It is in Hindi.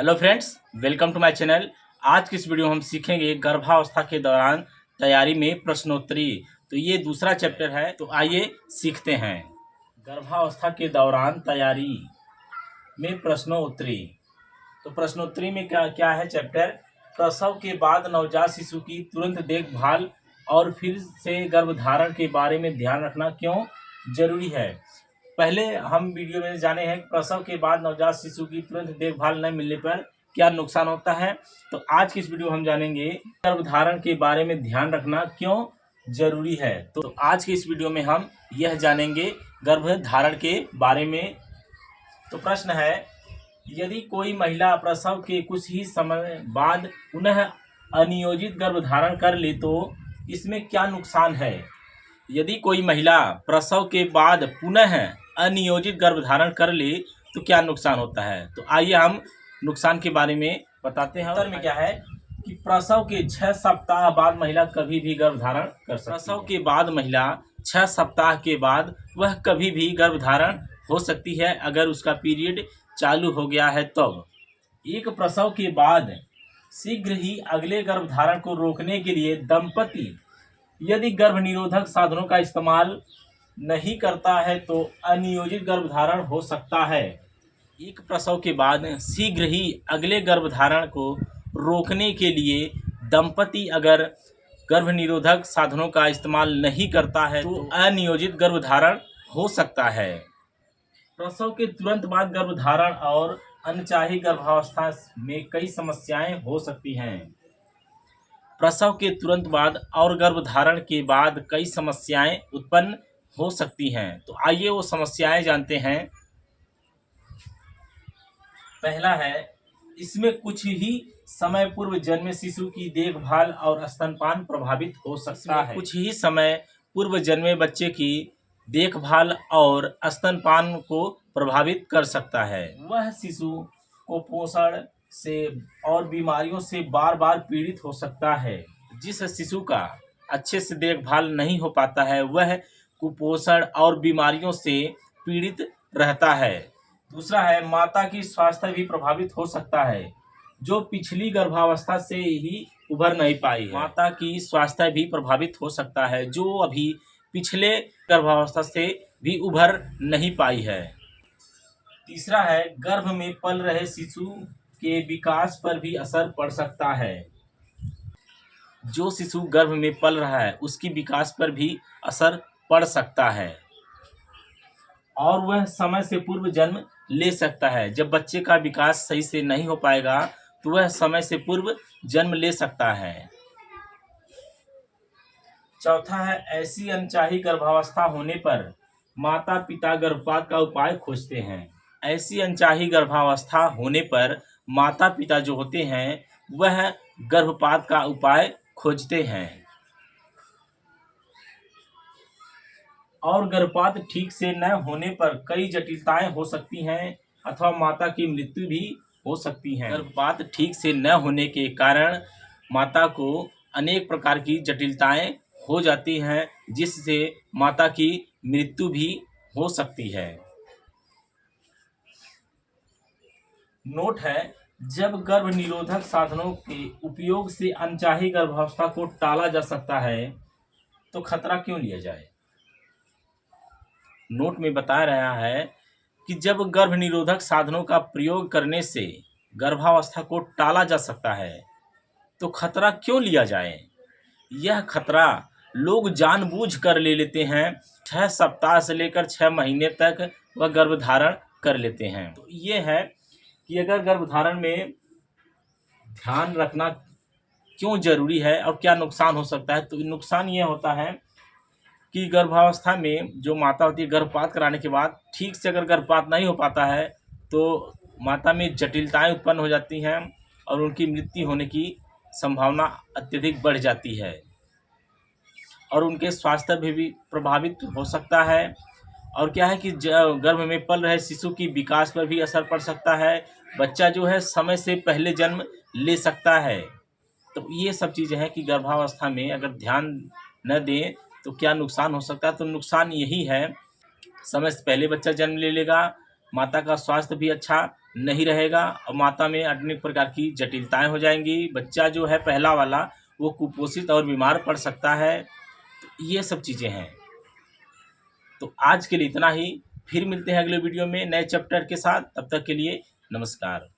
Hello friends, welcome to my channel. आज की इस वीडियो में हम सीखेंगे गर्भावस्था के दौरान तैयारी में प्रश्नोत्तरी। तो ये दूसरा चैप्टर है, तो आइए सीखते हैं। गर्भावस्था के दौरान तैयारी में प्रश्नोत्तरी। तो प्रश्नोत्तरी में क्या क्या है चैप्टर। प्रसव के बाद नवजात शिशु की तुरंत देखभाल और फिर से गर्भधारण के बारे में ध्यान रखना क्यों जरूरी है। पहले हम वीडियो में जाने हैं प्रसव के बाद नवजात शिशु की तुरंत देखभाल न मिलने पर क्या नुकसान होता है। तो आज की इस वीडियो हम जानेंगे गर्भधारण के बारे में ध्यान रखना क्यों जरूरी है। तो आज की इस वीडियो में हम यह जानेंगे गर्भधारण के बारे में। तो प्रश्न है, यदि कोई महिला प्रसव के कुछ ही समय बाद पुनः अनियोजित गर्भधारण कर ले तो इसमें क्या नुकसान है। यदि कोई महिला प्रसव के बाद पुनः अनियोजित गर्भधारण कर ले तो क्या नुकसान होता है। तो आइए हम नुकसान के बारे में बताते हैं। उत्तर में क्या है कि प्रसव के 6 सप्ताह बाद महिला कभी भी गर्भधारण कर सकती है। प्रसव के बाद महिला 6 सप्ताह के बाद वह कभी भी गर्भधारण हो सकती है अगर उसका पीरियड चालू हो गया है तब। एक प्रसव के बाद शीघ्र ही अगले गर्भधारण को रोकने के लिए दंपति यदि गर्भ निरोधक साधनों का इस्तेमाल नहीं करता है तो अनियोजित गर्भधारण हो सकता है। एक प्रसव के बाद शीघ्र ही अगले गर्भधारण को रोकने के लिए दंपति अगर गर्भ निरोधक साधनों का इस्तेमाल नहीं करता है तो अनियोजित गर्भधारण हो सकता है। प्रसव के तुरंत बाद गर्भधारण और अनचाही गर्भावस्था में कई समस्याएं हो सकती हैं। प्रसव के तुरंत बाद और गर्भधारण के बाद कई समस्याएं उत्पन्न हो सकती हैं। तो आइए वो समस्याएं जानते हैं। पहला है, इसमें कुछ ही समय पूर्व जन्मे शिशु की देखभाल और स्तनपान प्रभावित हो सकता है। कुछ ही समय पूर्व जन्मे बच्चे की देखभाल और स्तनपान को प्रभावित कर सकता है। वह शिशु को पोषण से और बीमारियों से बार बार पीड़ित हो सकता है। जिस शिशु का अच्छे से देखभाल नहीं हो पाता है वह कुपोषण और बीमारियों से पीड़ित रहता है। दूसरा है, माता की स्वास्थ्य भी प्रभावित हो सकता है जो पिछली गर्भावस्था से ही उभर नहीं पाई है। माता की स्वास्थ्य भी प्रभावित हो सकता है जो अभी पिछले गर्भावस्था से भी उभर नहीं पाई है। तीसरा है, गर्भ में पल रहे शिशु के विकास पर भी असर पड़ सकता है। जो शिशु गर्भ में पल रहा है उसकी विकास पर भी असर पड़ सकता है और वह समय से पूर्व जन्म ले सकता है। जब बच्चे का विकास सही से नहीं हो पाएगा तो वह समय से पूर्व जन्म ले सकता है। चौथा है, ऐसी अनचाही गर्भावस्था होने पर माता पिता गर्भपात का उपाय खोजते हैं। ऐसी अनचाही गर्भावस्था होने पर माता पिता जो होते हैं वह गर्भपात का उपाय खोजते हैं और गर्भपात ठीक से न होने पर कई जटिलताएं हो सकती हैं अथवा माता की मृत्यु भी हो सकती है। गर्भपात ठीक से न होने के कारण माता को अनेक प्रकार की जटिलताएं हो जाती हैं जिससे माता की मृत्यु भी हो सकती है। नोट है, जब गर्भ निरोधक साधनों के उपयोग से अनचाही गर्भावस्था को टाला जा सकता है तो खतरा क्यों लिया जाए। नोट में बता रहा है कि जब गर्भ निरोधक साधनों का प्रयोग करने से गर्भावस्था को टाला जा सकता है तो खतरा क्यों लिया जाए। यह खतरा लोग जानबूझ कर ले लेते हैं। 6 सप्ताह से लेकर 6 महीने तक वह गर्भधारण कर लेते हैं। तो ये है कि अगर गर्भधारण में ध्यान रखना क्यों जरूरी है और क्या नुकसान हो सकता है। तो नुकसान ये होता है कि गर्भावस्था में जो माता होती है गर्भपात कराने के बाद ठीक से अगर गर्भपात नहीं हो पाता है तो माता में जटिलताएं उत्पन्न हो जाती हैं और उनकी मृत्यु होने की संभावना अत्यधिक बढ़ जाती है और उनके स्वास्थ्य भी प्रभावित हो सकता है। और क्या है कि गर्भ में पल रहे शिशु की विकास पर भी असर पड़ सकता है। बच्चा जो है समय से पहले जन्म ले सकता है। तो ये सब चीज़ें हैं कि गर्भावस्था में अगर ध्यान न दें तो क्या नुकसान हो सकता है। तो नुकसान यही है, समय से पहले बच्चा जन्म ले लेगा, माता का स्वास्थ्य भी अच्छा नहीं रहेगा और माता में अनेक प्रकार की जटिलताएं हो जाएंगी। बच्चा जो है पहला वाला वो कुपोषित और बीमार पड़ सकता है। तो ये सब चीज़ें हैं। तो आज के लिए इतना ही, फिर मिलते हैं अगले वीडियो में नए चैप्टर के साथ। तब तक के लिए नमस्कार।